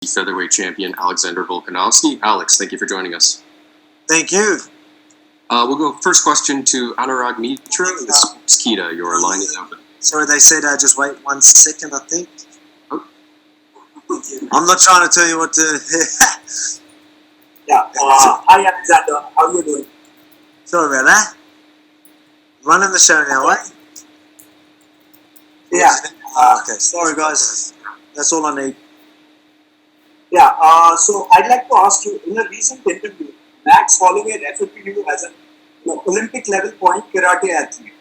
featherweight champion Alexander Volkanovski. Alex, thank you for joining us. Thank you. We'll go first question to Anurag Mitra. This is Kita. Your line is open. Sorry, they said just wait 1 second, I think. Oh. I'm not trying to tell you what to... Yeah. Hi, Alexander. How are you doing? Sorry about that. Running the show now, right? Yeah. Okay. Sorry, guys. That's all I need. Yeah. So I'd like to ask you, in a recent interview, Max Holloway referred to you as an Olympic level point karate athlete.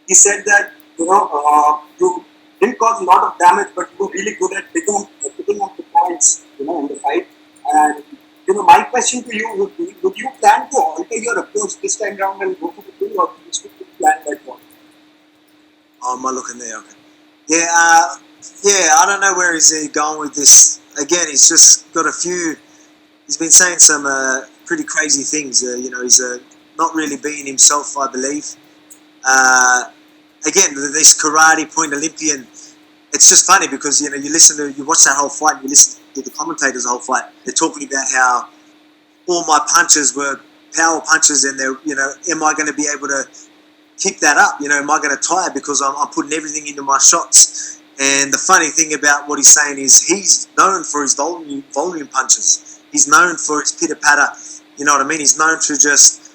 He said that you didn't cause a lot of damage, but you were really good at picking up the points, in the fight. And my question to you would be: would you plan to alter your approach this time round and go for the kill, or do you stick to the plan that one? Oh, am I looking there? Okay. Yeah. I don't know where he's going with this. Again, he's just got a few. He's been saying some pretty crazy things. He's not really being himself, I believe. Again, this karate point Olympian. It's just funny because you watch that whole fight, and you listen to the commentators the whole fight. They're talking about how all my punches were power punches, and they're am I going to be able to keep that up? Am I going to tire because I'm putting everything into my shots? And the funny thing about what he's saying is he's known for his volume punches. He's known for his pitter patter. You know what I mean? He's known to just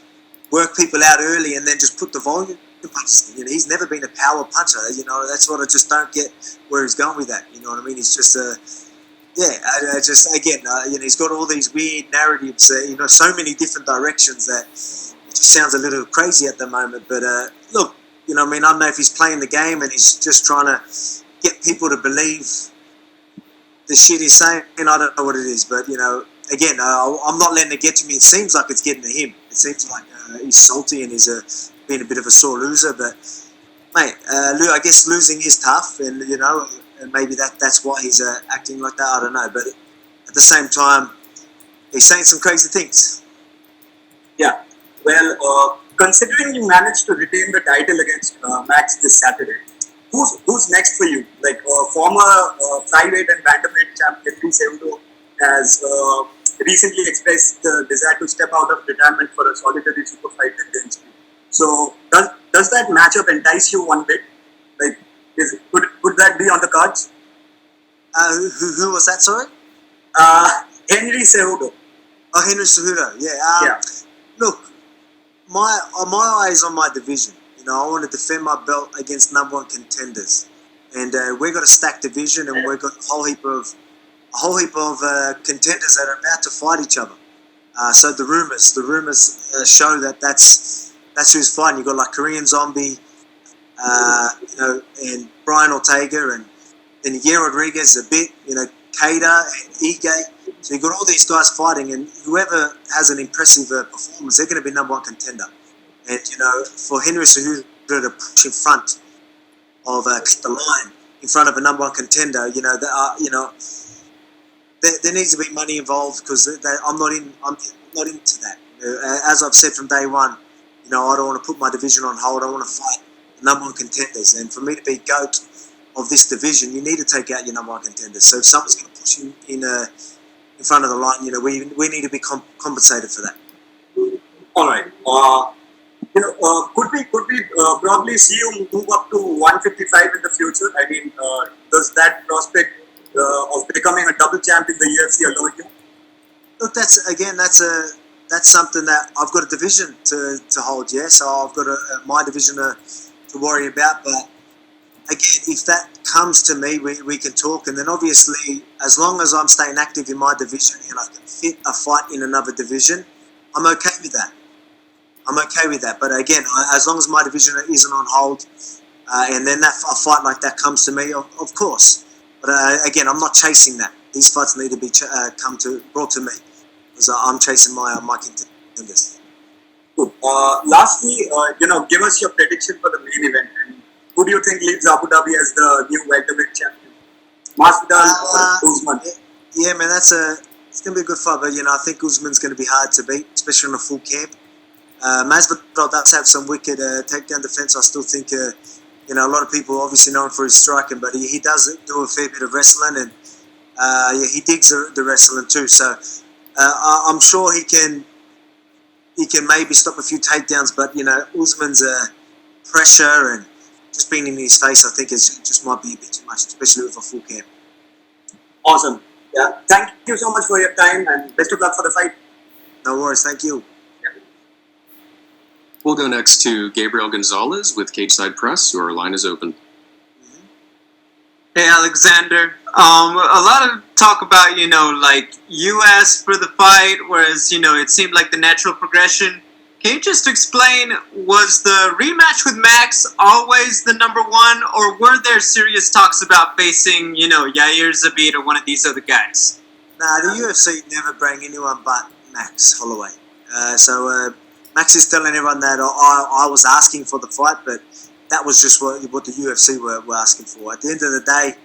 work people out early and then just put the volume punches. He's never been a power puncher. That's what I just don't get where he's going with that. You know what I mean? He's just he's got all these weird narratives. So many different directions that it just sounds a little crazy at the moment. But look, I don't know if he's playing the game and he's just trying to get people to believe the shit he's saying. I don't know what it is, but again, I'm not letting it get to me. It seems like it's getting to him. It seems like he's salty and he's been a bit of a sore loser. But mate, I guess losing is tough, and and maybe that's why he's acting like that. I don't know, but at the same time, he's saying some crazy things. Yeah. Well, considering you managed to retain the title against Max this Saturday, who's next for you? Like former flyweight and bantamweight champ Henry Cejudo has recently expressed the desire to step out of retirement for a solitary super fight against you. So does that matchup entice you one bit? Like, could that be on the cards? Who was that? Sorry. Henry Cejudo. Oh, Henry Cejudo. Yeah. Look, my eyes on my division. I want to defend my belt against number one contenders, and we've got a stacked division, and we've got a whole heap of contenders that are about to fight each other. So the rumors show that that's who's fighting. You've got like Korean Zombie, and Brian Ortega, and then Yair Rodriguez a bit, Kada and Ige. So you've got all these guys fighting, and whoever has an impressive performance, they're going to be number one contender. And, for Henry Cejudo to push in front of the line, in front of a number one contender, there needs to be money involved because I'm not into that. As I've said from day one, I don't want to put my division on hold. I want to fight the number one contenders. And for me to be GOAT of this division, you need to take out your number one contenders. So if someone's going to push in front of the line, we need to be compensated for that. All right. Could we probably see you move up to 155 in the future? I mean, does that prospect of becoming a double champ in the UFC allure you? Look, that's something that I've got a division to hold. Yeah, so I've got my division to worry about. But again, if that comes to me, we can talk. And then obviously, as long as I'm staying active in my division and I can fit a fight in another division, I'm okay with that. But again, as long as my division isn't on hold, and then a fight like that comes to me, of course. But again, I'm not chasing that. These fights need to be brought to me because I'm chasing my contenders. Good. Lastly, give us your prediction for the main event. And who do you think leaves Abu Dhabi as the new welterweight champion? Masvidal or Usman? Yeah, man, it's going to be a good fight. But I think Usman's going to be hard to beat, especially on a full camp. Masvidal does have some wicked takedown defense. I still think a lot of people obviously know him for his striking, but he does do a fair bit of wrestling, and he digs the wrestling too. So I'm sure he can maybe stop a few takedowns, but Usman's pressure and just being in his face, I think it just might be a bit too much, especially with a full camp. Awesome. Yeah. Thank you so much for your time and best of luck for the fight. No worries. Thank you. We'll go next to Gabriel Gonzalez with Cageside Press. Your line is open. Hey, Alexander. A lot of talk about, like you asked for the fight, whereas, it seemed like the natural progression. Can you just explain, was the rematch with Max always the number one, or were there serious talks about facing, Yair Zabit or one of these other guys? Nah, the UFC never bring anyone but Max Holloway. So Max is telling everyone that I was asking for the fight, but that was just what the UFC were asking for. At the end of the day,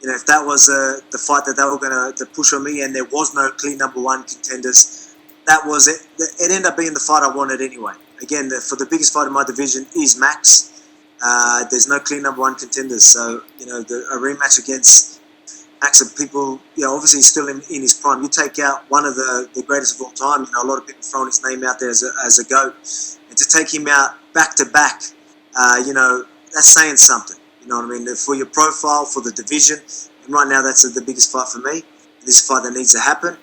if that was the fight that they were going to push on me and there was no clear number one contenders, that was it. It ended up being the fight I wanted anyway. Again, for the biggest fight in my division is Max. There's no clear number one contenders. So, a rematch against Max, and people, obviously he's still in his prime. You take out one of the greatest of all time, a lot of people throwing his name out there as a GOAT. And to take him out back to back, that's saying something. You know what I mean? For your profile, for the division. And right now, that's the biggest fight for me. This is a fight that needs to happen.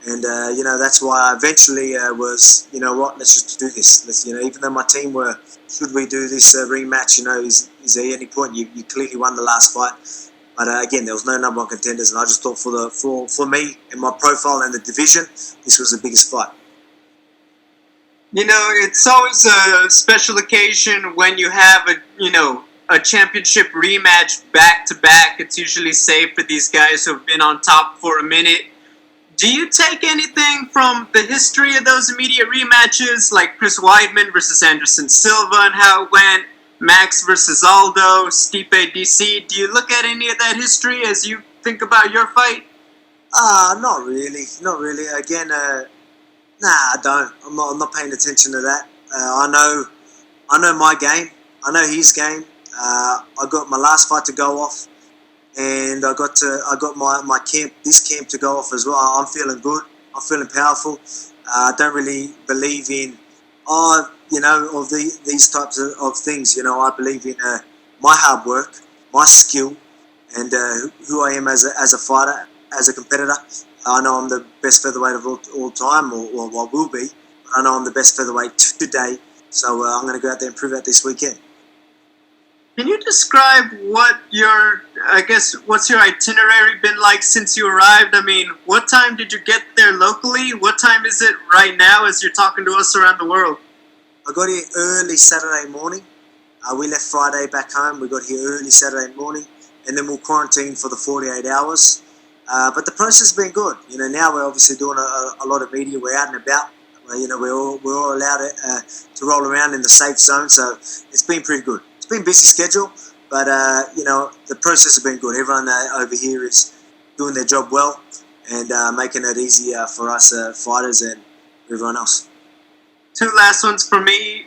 And, that's why I eventually was, let's just do this. Let's, even though my team were, should we do this rematch? Is there any point? You clearly won the last fight. But again, there was no number one contenders. And I just thought for me and my profile and the division, this was the biggest fight. It's always a special occasion when you have a championship rematch back to back. It's usually safe for these guys who have been on top for a minute. Do you take anything from the history of those immediate rematches, like Chris Weidman versus Anderson Silva and how it went, Max versus Aldo, Stipe DC? Do you look at any of that history as you think about your fight? Not really. Not really. Again, I don't. I'm not paying attention to that. I know my game. I know his game. I got my last fight to go off, and I got my camp, this camp to go off as well. I'm feeling good. I'm feeling powerful. I don't really believe in these types of things. I believe in my hard work, my skill, and who I am as a fighter, as a competitor. I know I'm the best featherweight of all time, or I will be. I know I'm the best featherweight today, so I'm going to go out there and prove that this weekend. Can you describe what's your itinerary been like since you arrived? I mean, what time did you get there locally? What time is it right now as you're talking to us around the world? I got here early Saturday morning. We left Friday back home. We got here early Saturday morning, and then we'll quarantine for the 48 hours. But the process has been good. Now we're obviously doing a lot of media. We're out and about. We're all allowed to roll around in the safe zone. So it's been pretty good. It's been a busy schedule, but the process has been good. Everyone over here is doing their job well and making it easier for us fighters and everyone else. Two last ones for me.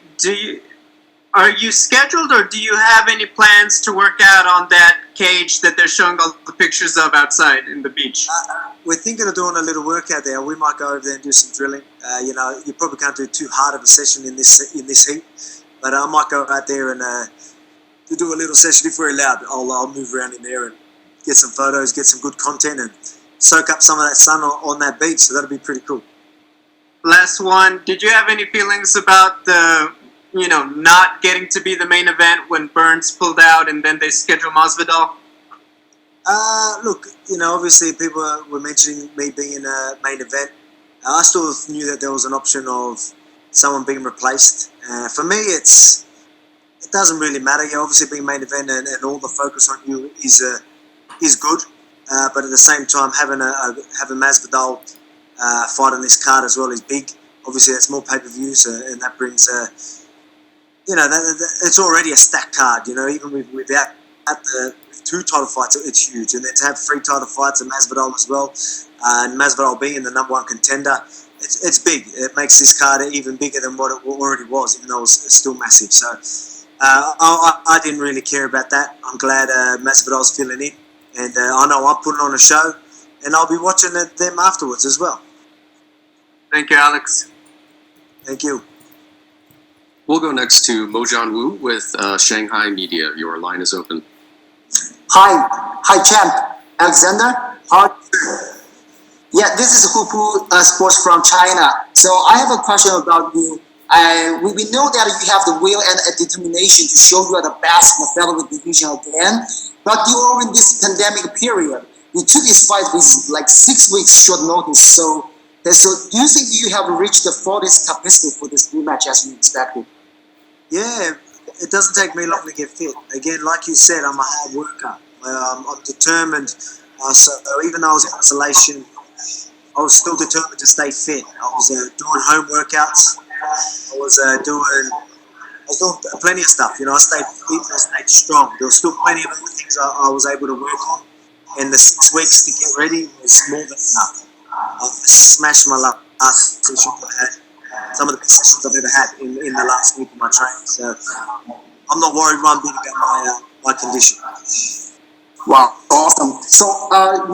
Are you scheduled, or do you have any plans to work out on that cage that they're showing all the pictures of outside in the beach? We're thinking of doing a little workout there. We might go over there and do some drilling. You probably can't do too hard of a session in this heat, but I might go out there and to do a little session if we're allowed. I'll move around in there and get some photos, get some good content, and soak up some of that sun on that beach. So that'll be pretty cool. Last one. Did you have any feelings about the not getting to be the main event when Burns pulled out and then they scheduled Masvidal? Look, obviously people were mentioning me being a main event. I still knew that there was an option of someone being replaced. For me, it doesn't really matter. Obviously being main event and all the focus on you is good. But at the same time, having Masvidal fight on this card as well is big. Obviously, that's more pay-per-views, and that brings it's already a stacked card. Even without the two title fights, it's huge. And then to have 3 title fights and Masvidal as well, and Masvidal being the number one contender, it's big. It makes this card even bigger than what it already was, even though it's still massive. So I didn't really care about that. I'm glad Masvidal's filling in, and I know I'm putting on a show. and I'll be watching them afterwards as well. Thank you, Alex. Thank you. We'll go next to Mojan Wu with Shanghai Media. Your line is open. Hi, champ. Alexander. How? Yeah, this is Hupu Sports from China. So I have a question about you. We know that you have the will and determination to show you are the best in the featherweight division again. But during this pandemic period, you took this fight with like 6 weeks short notice. So do you think you have reached the fullest capacity for this rematch as you expected? Yeah, it doesn't take me long to get fit. Again, like you said, I'm a hard worker. I'm determined. So even though I was in isolation, I was still determined to stay fit. I was doing home workouts. I was doing plenty of stuff. You know, I stayed fit. I stayed strong. There was still plenty of other things I was able to work on. And the 6 weeks to get ready was more than enough. I smashed my last session I had. Some of the best sessions I've ever had in the last week of my training. So I'm not worried one bit about my condition. Wow, awesome. So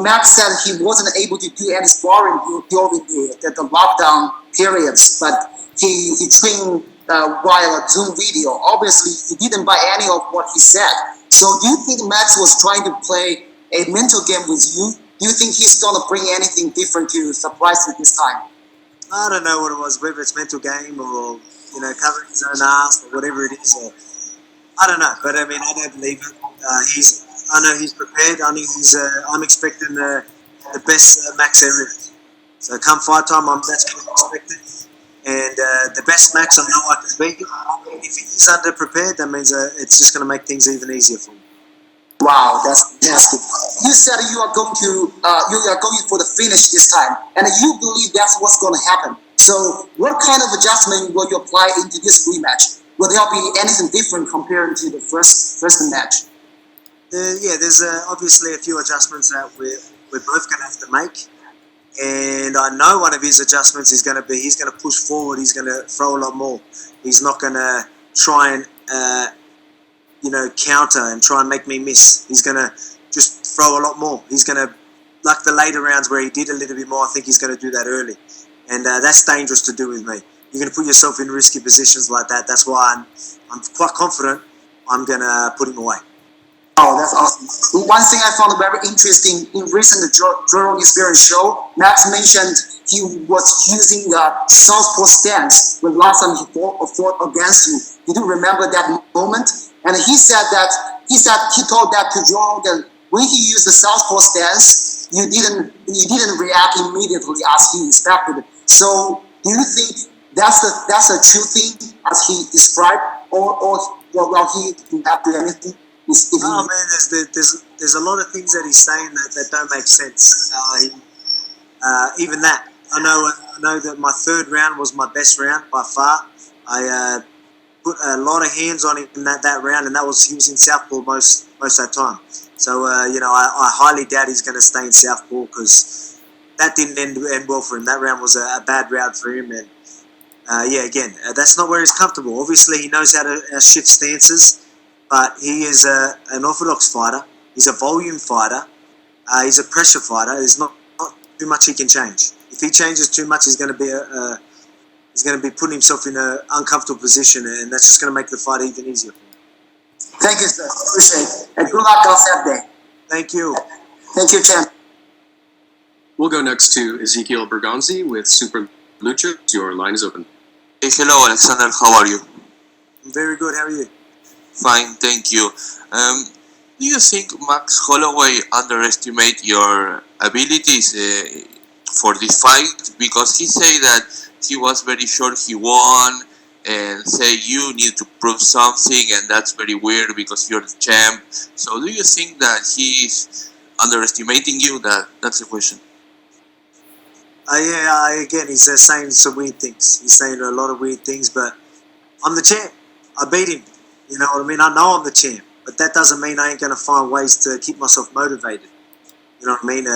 Max said he wasn't able to do any sparring during the lockdown periods, but he trained via a Zoom video. Obviously, he didn't buy any of what he said. So do you think Max was trying to play a mental game with you? Do you think he's going to bring anything different to surprise you this time? I don't know what it was, whether it's mental game or, you know, covering his own ass or whatever it is. Or, I don't know, but I mean, I don't believe it. I know he's prepared. I know I'm expecting the best Max ever. So come fight time, that's going to be expected. And the best Max I know I can beat. If he's underprepared, that means it's just going to make things even easier for him. Wow, that's fantastic. You said you are going for the finish this time, and you believe that's what's going to happen. So, what kind of adjustment will you apply into this rematch? Will there be anything different compared to the first match? Yeah, there's obviously a few adjustments that we're both going to have to make, and I know one of his adjustments is going to be he's going to push forward. He's going to throw a lot more. He's not going to try and counter and try and make me miss. He's going to just throw a lot more. He's going to, like the later rounds where he did a little bit more, I think he's going to do that early. And that's dangerous to do with me. You're going to put yourself in risky positions like that. That's why I'm quite confident I'm going to put him away. Oh, that's awesome. One thing I found very interesting in recent Journal Experience show, Max mentioned he was using a southpaw stance when last time he fought against you. Did you remember that moment? And he told that to Joe that when he used the southpaw stance, you didn't react immediately as he expected. So do you think that's a true thing as he described, or well he didn't have to do anything? Oh man, there's a lot of things that he's saying that don't make sense. Even that, I know that my third round was my best round by far. I put a lot of hands on him in that round, and he was in southpaw most of that time. So I highly doubt he's going to stay in southpaw because that didn't end well for him. That round was a bad round for him, and that's not where he's comfortable. Obviously, he knows how to shift stances. But he is an orthodox fighter. He's a volume fighter. He's a pressure fighter. There's not too much he can change. If he changes too much, he's going to be putting himself in an uncomfortable position, and that's just going to make the fight even easier for him. Thank you, sir. Appreciate it. And good luck on Saturday. Thank you. Thank you, champ. We'll go next to Ezekiel Bergonzi with Super Lucha. Your line is open. Hey, hello, Alexander. How are you? I'm very good. How are you? Fine, thank you. Do you think Max Holloway underestimated your abilities for this fight? Because he said that he was very sure he won and say you need to prove something, and that's very weird because you're the champ. So do you think that he's underestimating you? That's the question. Again, he's saying some weird things. He's saying a lot of weird things, but I'm the champ. I beat him. You know what I mean? I know I'm the champ, but that doesn't mean I ain't going to find ways to keep myself motivated. You know what I mean?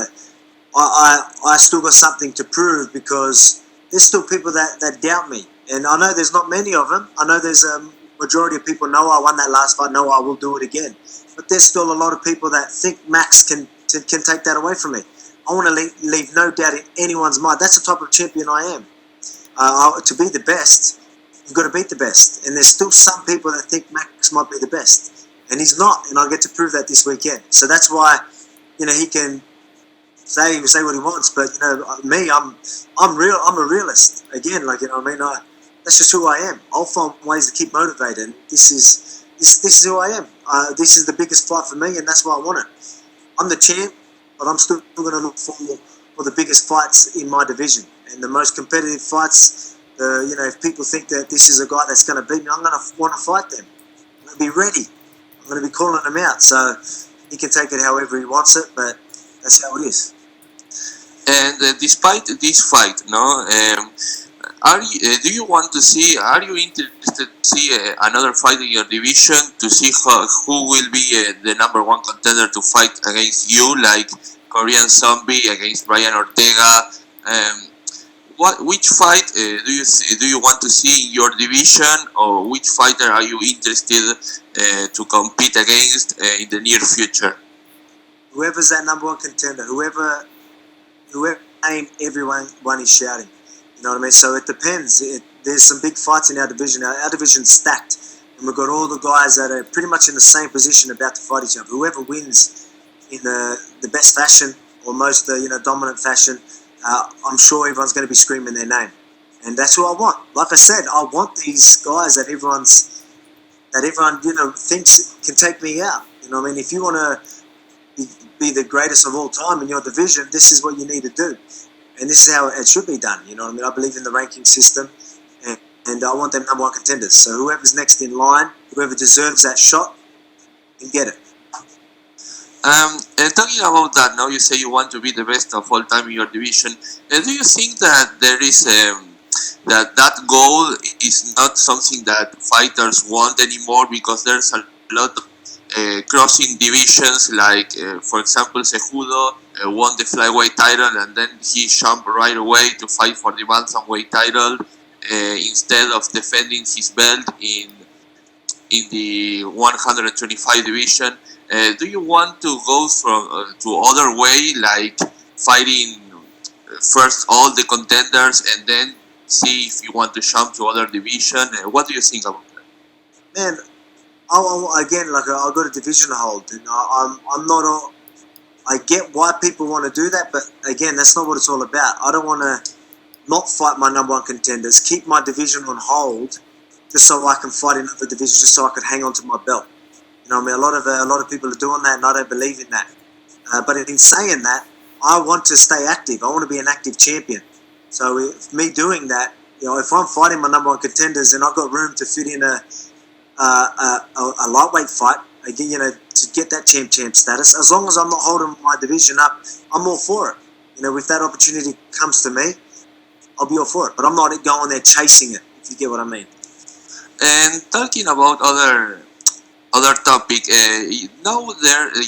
I still got something to prove because there's still people that doubt me. And I know there's not many of them. I know there's a majority of people know I won that last fight, know I will do it again. But there's still a lot of people that think Max can take that away from me. I want to leave no doubt in anyone's mind. That's the type of champion I am. To be the best, you've got to beat the best. And there's still some people that think Max might be the best. And he's not. And I get to prove that this weekend. So that's why, he can say what he wants. But, me, I'm a realist. Again, that's just who I am. I'll find ways to keep motivated. And this is who I am. This is the biggest fight for me, and that's why I want it. I'm the champ, but I'm still going to look for the biggest fights in my division and the most competitive fights. If people think that this is a guy that's going to beat me, I'm going to want to fight them. I'm going to be ready. I'm going to be calling them out. So he can take it however he wants it, but that's how it is. And despite this fight, do you want to see? Are you interested to see another fight in your division to see who will be the number one contender to fight against you, like Korean Zombie against Brian Ortega? Which fight do you want to see in your division, or which fighter are you interested to compete against in the near future? Whoever's that number one contender, whoever name, everyone is shouting. You know what I mean? So it depends. There's some big fights in our division. Our division's stacked, and we've got all the guys that are pretty much in the same position about to fight each other. Whoever wins in the best fashion or most dominant fashion, I'm sure everyone's going to be screaming their name, and that's who I want. Like I said, I want these guys that everyone thinks can take me out. You know what I mean? If you want to be the greatest of all time in your division, this is what you need to do. And this is how it should be done. You know what I mean? I believe in the ranking system, and I want them number one contenders. So whoever's next in line, whoever deserves that shot, can get it. And talking about that, now you say you want to be the best of all time in your division. Do you think that there is that goal is not something that fighters want anymore, because there's a lot of crossing divisions, like for example Cejudo won the flyweight title and then he jumped right away to fight for the bantamweight title instead of defending his belt in the 125 division. Do you want to go from to other way, like fighting first all the contenders and then see if you want to jump to other division? What do you think about that? Man, I've got a division to hold, and I'm not. I get why people want to do that, but again, that's not what it's all about. I don't want to not fight my number one contenders, keep my division on hold, just so I can fight in other divisions, just so I can hang on to my belt. You know what I mean? A lot of people are doing that, and I don't believe in that. But in saying that, I want to stay active. I want to be an active champion. So if me doing that, if I'm fighting my number one contenders and I've got room to fit in a lightweight fight, again, to get that champ status, as long as I'm not holding my division up, I'm all for it. If that opportunity comes to me, I'll be all for it. But I'm not going there chasing it, if you get what I mean. And talking about other topic, now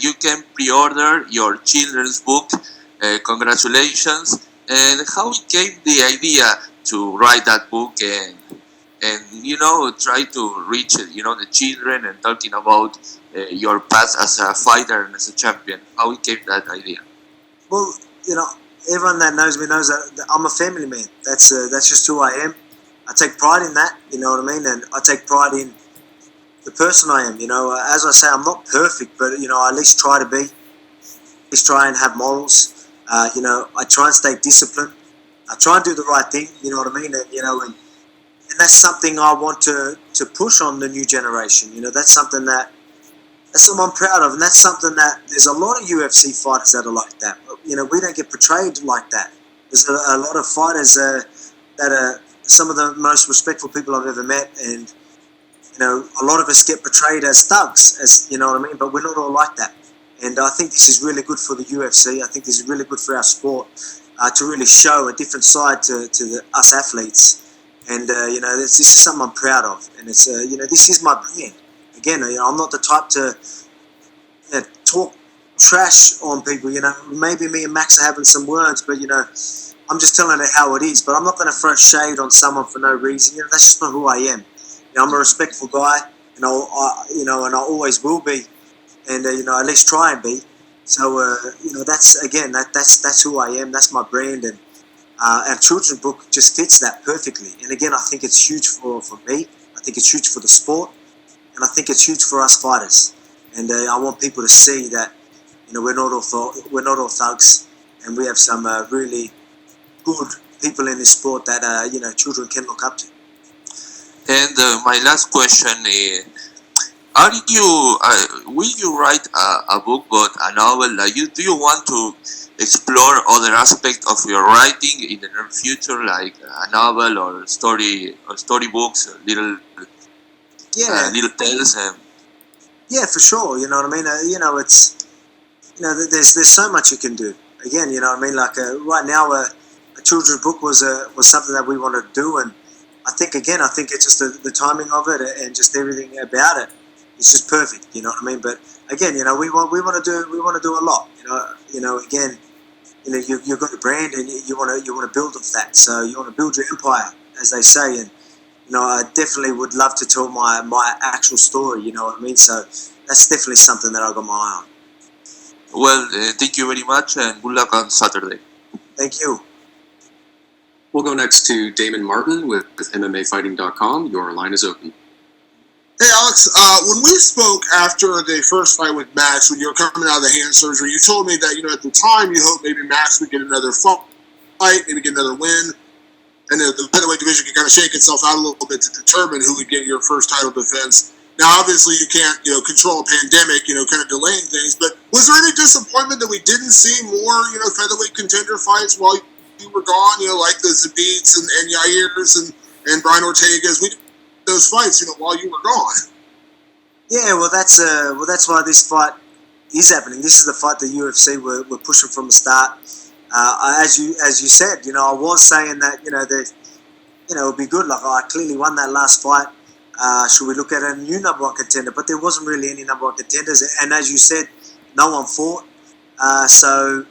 you can pre-order your children's book. Congratulations! And how came the idea to write that book and try to reach the children, and talking about your past as a fighter and as a champion? How came that idea? Well, everyone that knows me knows that I'm a family man. That's just who I am. I take pride in that. You know what I mean? And I take pride in the person I am. As I say, I'm not perfect, but I at least try to be. At least try and have morals. I try and stay disciplined. I try and do the right thing. You know what I mean? And that's something I want to push on the new generation. That's something I'm proud of, and that's something that there's a lot of UFC fighters that are like that. We don't get portrayed like that. There's a lot of fighters that are some of the most respectful people I've ever met, and a lot of us get portrayed as thugs, as you know what I mean. But we're not all like that, and I think this is really good for the UFC. I think this is really good for our sport to really show a different side to us athletes. And this is something I'm proud of, and it's this is my brand. Again, I'm not the type to talk trash on people. Maybe me and Max are having some words, but I'm just telling it how it is. But I'm not going to throw shade on someone for no reason. That's just not who I am. I'm a respectful guy, and I always will be, and at least try and be. So that's who I am. That's my brand, and children's book just fits that perfectly. And again, I think it's huge for me. I think it's huge for the sport, and I think it's huge for us fighters. And I want people to see that we're not all thugs, and we have some really good people in this sport that children can look up to. And my last question is, are you will you write a book but a novel? Do you want to explore other aspects of your writing in the near future, like a novel or storybooks, little little tales? Yeah, for sure. You know what I mean. It's there's so much you can do. Again, you know what I mean. Like right now, a children's book was something that we wanted to do, and I think it's just the timing of it and just everything about it. It's just perfect. You know what I mean. But again, we want to do a lot. Again, you've got a brand and you want to build off that. So you want to build your empire, as they say, and I definitely would love to tell my actual story. You know what I mean. So that's definitely something that I got my eye on. Well, thank you very much, and good luck on Saturday. Thank you. We'll go next to Damon Martin with MMAfighting.com. Your line is open. Hey Alex, when we spoke after the first fight with Max, when you were coming out of the hand surgery, you told me that at the time you hoped maybe Max would get another fight, maybe get another win, and the featherweight division could kind of shake itself out a little bit to determine who would get your first title defense. Now, obviously, you can't control a pandemic, kind of delaying things. But was there any disappointment that we didn't see more featherweight contender fights while you were gone? Like the Zabits and Yairs and Brian Ortega's. We those fights, while you were gone. Yeah, well, that's why this fight is happening. This is the fight the UFC were pushing from the start. As you said, I was saying that it would be good. Like I clearly won that last fight. Should we look at a new number one contender? But there wasn't really any number one contenders, and as you said, no one fought. So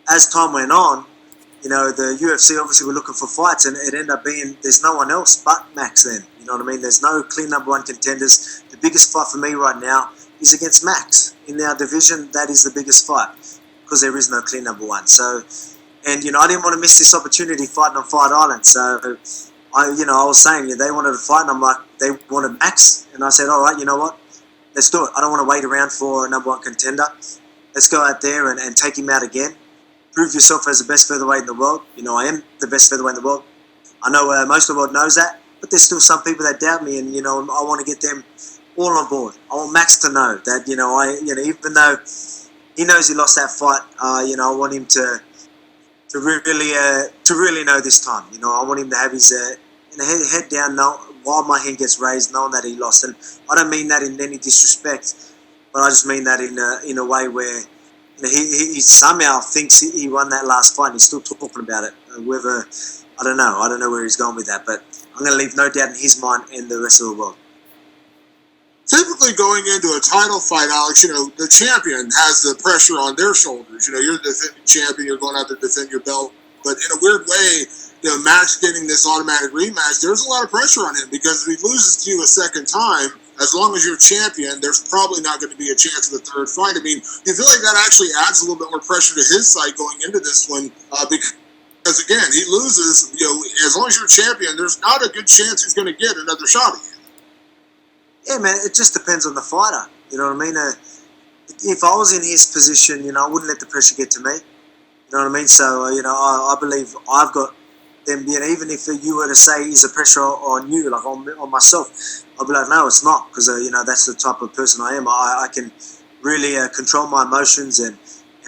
as time went on, the UFC obviously were looking for fights, and it ended up being there's no one else but Max then. You know what I mean? There's no clear number one contenders. The biggest fight for me right now is against Max. In our division, that is the biggest fight because there is no clear number one. So, and I didn't want to miss this opportunity fighting on Fight Island. So, I was saying they wanted to fight, and I'm like, they wanted Max, and I said, all right, you know what? Let's do it. I don't want to wait around for a number one contender. Let's go out there and take him out again. Prove yourself as the best featherweight in the world. I am the best featherweight in the world. I know most of the world knows that, but there's still some people that doubt me, and I want to get them all on board. I want Max to know that even though he knows he lost that fight, I want him to really know this time. I want him to have his head down while my hand gets raised, knowing that he lost. And I don't mean that in any disrespect, but I just mean that in a way where he somehow thinks he won that last fight and he's still talking about it. Whether I don't know where he's going with that, but I'm going to leave no doubt in his mind and the rest of the world. Typically going into a title fight, Alex, the champion has the pressure on their shoulders. You're the defending champion, you're going out to defend your belt. But in a weird way, Max getting this automatic rematch, there's a lot of pressure on him because if he loses to you a second time, as long as you're champion, there's probably not going to be a chance of a third fight. I mean, you feel like that actually adds a little bit more pressure to his side going into this one because again, he loses, as long as you're champion, there's not a good chance he's going to get another shot at you. Yeah, man, it just depends on the fighter. You know what I mean? If I was in his position, I wouldn't let the pressure get to me. You know what I mean? So, I believe I've got them, even if you were to say, is the pressure on you, like on myself, I'd be like, no, it's not, because, that's the type of person I am. I can really control my emotions, and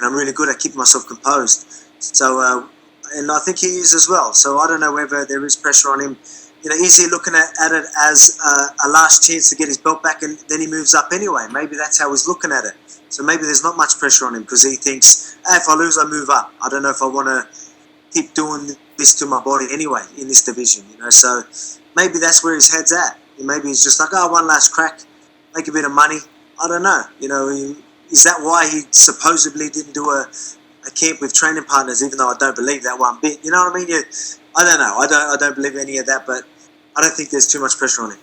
I'm really good at keeping myself composed. So, and I think he is as well. So I don't know whether there is pressure on him. Is he looking at it as a last chance to get his belt back and then he moves up anyway? Maybe that's how he's looking at it. So maybe there's not much pressure on him because he thinks, hey, if I lose, I move up. I don't know if I want to keep doing this to my body anyway in this division, So maybe that's where his head's at. Maybe he's just like, one last crack, make a bit of money. I don't know. Is that why he supposedly didn't do a camp with training partners, even though I don't believe that one bit? You know what I mean? I don't know. I don't believe any of that, but I don't think there's too much pressure on him.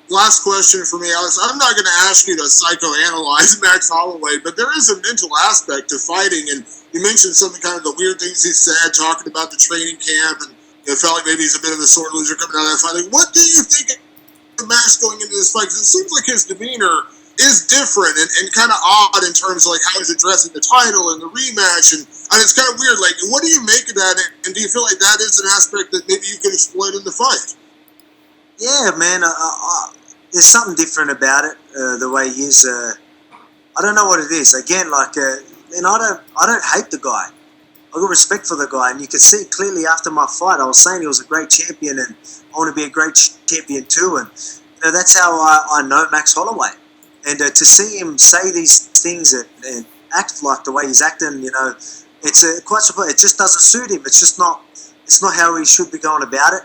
last question for me, Alex. I'm not going to ask you to psychoanalyze Max Holloway, but there is a mental aspect to fighting, and you mentioned some of kind of the weird things he said, talking about the training camp, and it felt like maybe he's a bit of a sore loser coming out of that fight. Like, what do you think of Max going into this fight? Because it seems like his demeanor is different and kind of odd in terms of like how he's addressing the title and the rematch, and it's kind of weird. Like, what do you make of that, and do you feel like that is an aspect that maybe you could exploit in the fight? Yeah, man. There's something different about it. The way he is. I don't know what it is. Again, like, and I don't hate the guy. I got respect for the guy, and you can see clearly after my fight, I was saying he was a great champion, and I want to be a great champion too. And that's how I know Max Holloway. And to see him say these things and act like the way he's acting, it's quite surprising. It just doesn't suit him. It's just not. It's not how he should be going about it.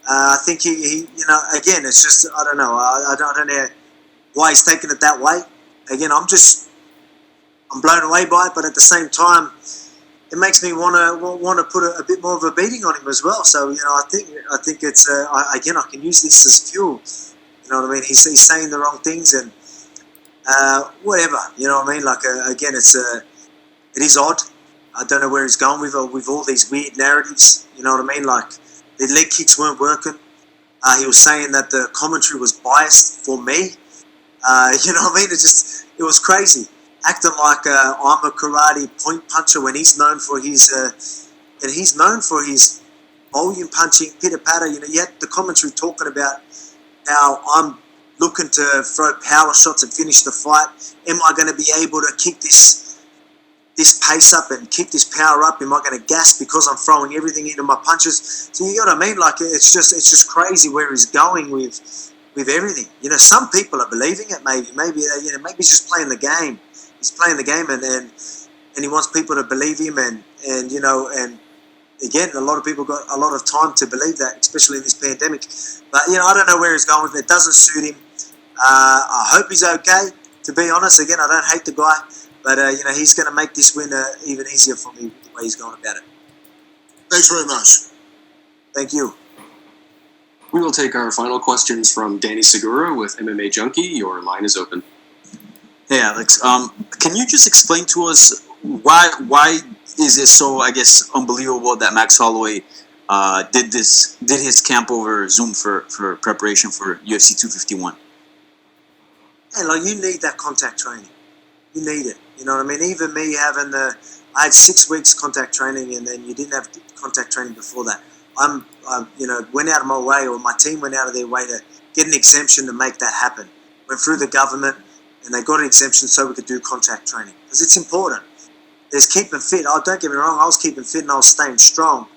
I think he again, it's just, I don't know. I don't know why he's taking it that way. Again, I'm blown away by it, but at the same time, it makes me want to put a bit more of a beating on him as well. So, I think it's, I can use this as fuel. You know what I mean? He's saying the wrong things and whatever. You know what I mean? Like, again, it is odd. I don't know where he's going with all these weird narratives. You know what I mean? Like, the leg kicks weren't working. He was saying that the commentary was biased for me. You know what I mean? It was crazy. Acting like I'm a karate point puncher when he's known for his volume punching, pitter patter. Yet the commentary talking about how I'm looking to throw power shots and finish the fight. Am I going to be able to kick this pace up and keep this power up? Am I going to gas because I'm throwing everything into my punches? So you know what I mean? Like, it's just crazy where he's going with everything. Some people are believing it. Maybe he's just playing the game. He's playing the game, and he wants people to believe him. And again, a lot of people got a lot of time to believe that, especially in this pandemic. But I don't know where he's going with it. It doesn't suit him. I hope he's okay. To be honest, again, I don't hate the guy. But, he's going to make this win even easier for me with the way he's going about it. Thanks very much. Thank you. We will take our final questions from Danny Segura with MMA Junkie. Your line is open. Hey, Alex. Can you just explain to us why is it so, I guess, unbelievable that Max Holloway did his camp over Zoom for preparation for UFC 251? Hey, like, you need that contact training. You need it. You know what I mean? Even me having I had 6 weeks contact training, and then you didn't have contact training before that. Went out of my way, or my team went out of their way to get an exemption to make that happen. Went through the government, and they got an exemption so we could do contact training. Because it's important. There's keeping fit. Oh, don't get me wrong, I was keeping fit and I was staying strong.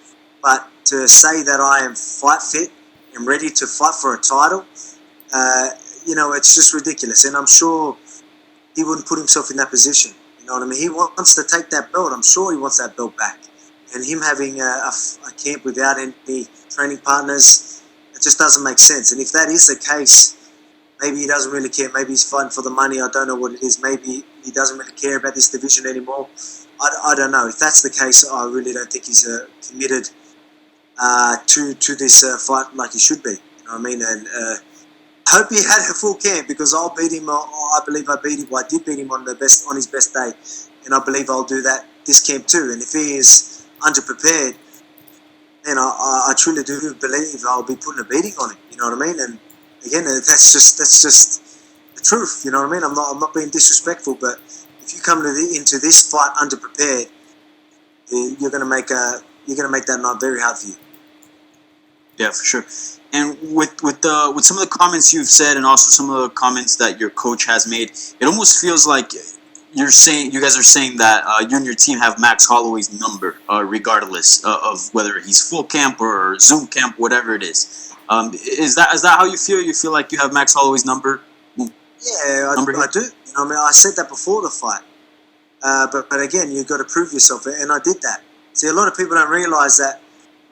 But to say that I am fight fit and ready to fight for a title, it's just ridiculous. And I'm sure he wouldn't put himself in that position. You know what I mean? He wants to take that belt. I'm sure he wants that belt back. And him having a camp without any training partners, it just doesn't make sense. And if that is the case, maybe he doesn't really care. Maybe he's fighting for the money. I don't know what it is. Maybe he doesn't really care about this division anymore. I don't know. If that's the case, I really don't think he's committed to this fight like he should be. You know what I mean? And I hope he had a full camp, because I'll beat him. I believe I beat him. Well, I did beat him on his best day, and I believe I'll do that this camp too. And if he is underprepared, then I truly do believe I'll be putting a beating on him. You know what I mean? And again, that's just the truth. You know what I mean? I'm not being disrespectful, but if you come into this fight underprepared, you're gonna make that night very hard for you. Yeah, for sure. And with some of the comments you've said, and also some of the comments that your coach has made, it almost feels like you guys are saying that you and your team have Max Holloway's number, regardless of whether he's full camp or Zoom camp, whatever it is. Is that how you feel? You feel like you have Max Holloway's number? Yeah, I do. You know what I mean? I said that before the fight. But again, you've got to prove yourself, and I did that. See, a lot of people don't realise that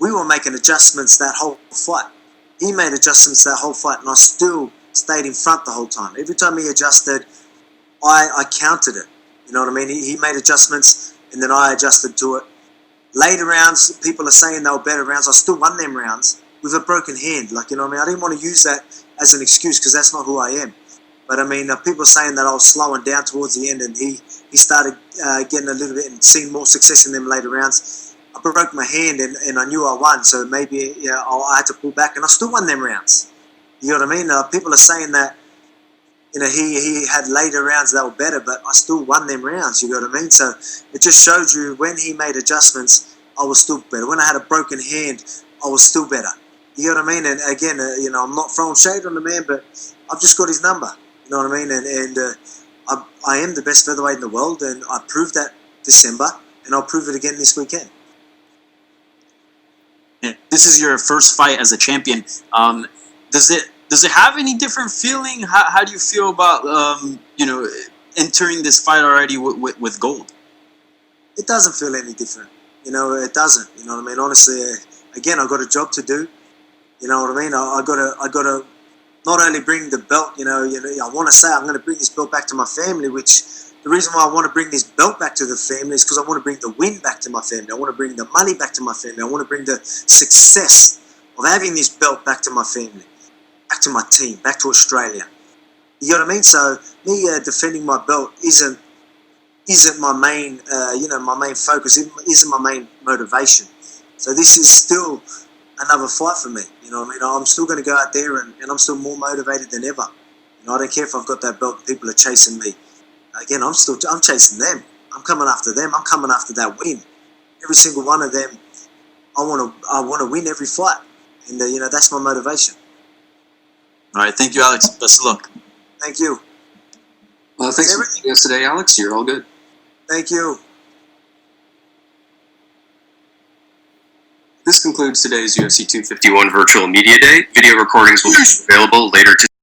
we were making adjustments that whole fight. He made adjustments that whole fight, and I still stayed in front the whole time. Every time he adjusted, I countered it. You know what I mean? He made adjustments, and then I adjusted to it. Later rounds, people are saying they were better rounds. I still won them rounds with a broken hand. Like, you know what I mean? I didn't want to use that as an excuse because that's not who I am. But I mean, people saying that I was slowing down towards the end, and he started getting a little bit and seeing more success in them later rounds. I broke my hand, and I knew I won, so maybe I had to pull back, and I still won them rounds. You know what I mean? People are saying that he had later rounds that were better, but I still won them rounds. You know what I mean? So it just showed you when he made adjustments, I was still better. When I had a broken hand, I was still better. You know what I mean? And again, I'm not throwing shade on the man, but I've just got his number. You know what I mean? And I am the best featherweight in the world, and I proved that December, and I'll prove it again this weekend. Yeah. This is your first fight as a champion. Does it have any different feeling? How do you feel about entering this fight already with gold? It doesn't feel any different. It doesn't. You know what I mean? Honestly, again, I've got a job to do. You know what I mean? I gotta not only bring the belt. I want to say I'm going to bring this belt back to my family. Which the reason why I want to bring this belt back to the family is because I want to bring the win back to my family. I want to bring the money back to my family. I want to bring the success of having this belt back to my family, back to my team, back to Australia. You know what I mean? So me defending my belt isn't my main, my main focus. It isn't my main motivation. So this is still another fight for me. You know what I mean? I'm still going to go out there and I'm still more motivated than ever. I don't care if I've got that belt and people are chasing me. Again, I'm chasing them. I'm coming after them. I'm coming after that win. Every single one of them, I want to win every fight. And, that's my motivation. All right. Thank you, Alex. Best of luck. Thank you. Thanks for joining us today, Alex. You're all good. Thank you. This concludes today's UFC 251 Virtual Media Day. Video recordings will be available later today.